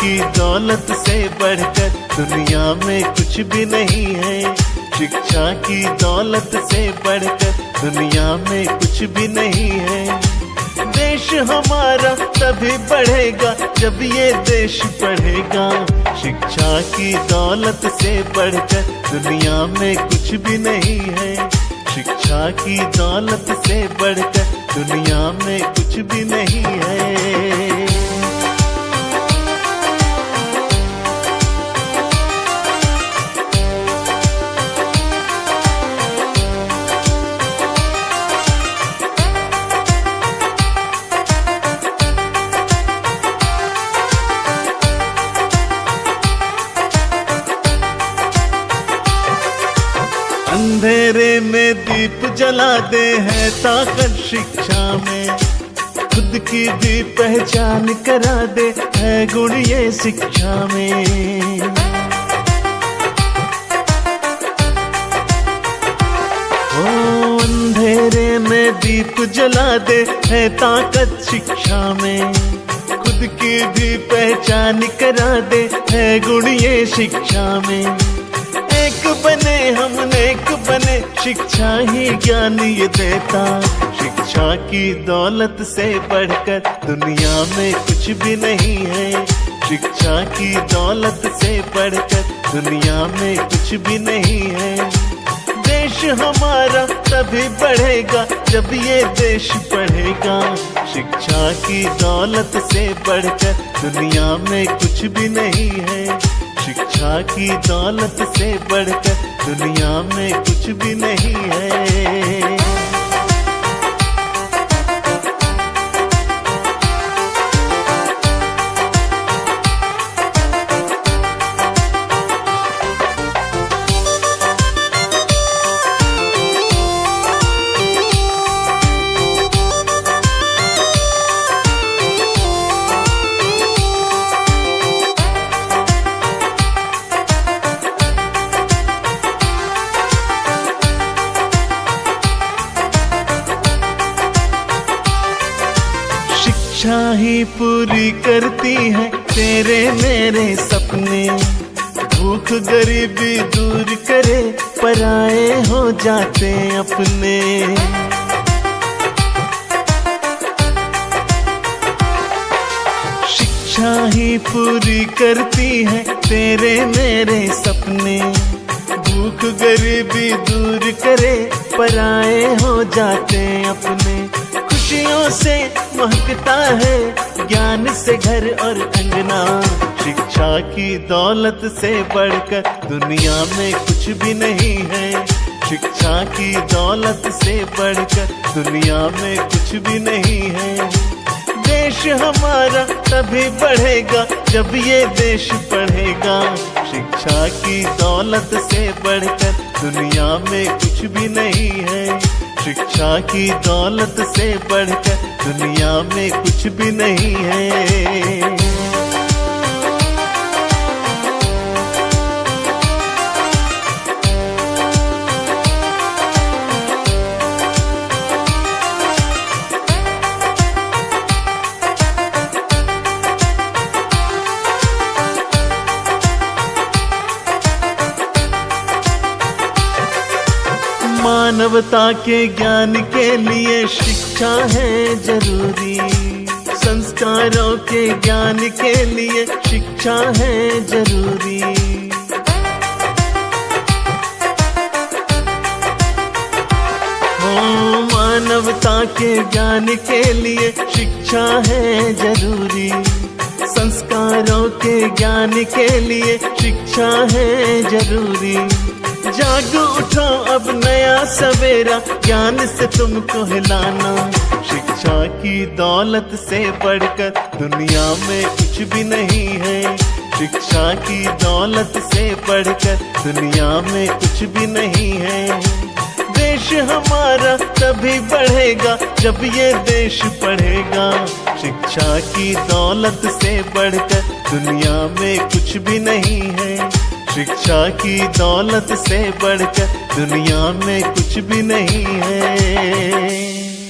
की दौलत से बढ़कर दुनिया में कुछ भी नहीं है। शिक्षा की दौलत से बढ़कर दुनिया में कुछ भी नहीं है। देश हमारा तभी बढ़ेगा जब ये देश पढ़ेगा। शिक्षा की दौलत से बढ़कर दुनिया में कुछ भी नहीं है। शिक्षा की दौलत से बढ़कर दुनिया में कुछ भी नहीं है। अंधेरे में दीप जला दे है ताकत शिक्षा में। खुद की भी पहचान करा दे है गुण ये शिक्षा में। ओ अंधेरे में दीप जला दे है ताकत शिक्षा में। खुद की भी पहचान करा दे है गुण ये शिक्षा में। एक बने हम नेक बने, शिक्षा ही ज्ञान ये देता। शिक्षा की दौलत से बढ़कर दुनिया में कुछ भी नहीं है। शिक्षा की दौलत से बढ़कर दुनिया में कुछ भी नहीं है। देश हमारा तभी बढ़ेगा जब ये देश पढ़ेगा। शिक्षा की दौलत से बढ़कर दुनिया में कुछ भी नहीं है। शिक्षा की दौलत से बढ़कर दुनिया में कुछ भी नहीं है। शिक्षा ही पूरी करती है तेरे मेरे सपने। भूख गरीबी दूर करे, पराए हो जाते अपने। शिक्षा ही पूरी करती है तेरे मेरे सपने। भूख गरीबी दूर करे, पराए हो जाते अपने। खुशियों से महकता है ज्ञान से घर और अंगना। शिक्षा की दौलत से बढ़कर दुनिया में कुछ भी नहीं है। शिक्षा की दौलत से बढ़कर दुनिया में कुछ भी नहीं है। देश हमारा तभी बढ़ेगा जब ये देश पढ़ेगा। शिक्षा की दौलत से बढ़कर दुनिया में कुछ भी नहीं है। शिक्षा की दौलत से बढ़कर दुनिया में कुछ भी नहीं है। मानवता के ज्ञान के लिए शिक्षा है जरूरी। संस्कारों के ज्ञान के लिए शिक्षा है जरूरी। हो मानवता के ज्ञान के लिए शिक्षा है जरूरी। संस्कारों के ज्ञान के लिए शिक्षा है जरूरी। जाग उठो अब नया सवेरा, ज्ञान से तुमको हिलाना। शिक्षा की दौलत से बढ़कर दुनिया में कुछ भी नहीं है। शिक्षा की दौलत से बढ़कर दुनिया में कुछ भी नहीं है। देश हमारा तभी बढ़ेगा जब ये देश पढ़ेगा। शिक्षा की दौलत से बढ़कर दुनिया में कुछ भी नहीं है। शिक्षा की दौलत से बढ़कर दुनिया में कुछ भी नहीं है।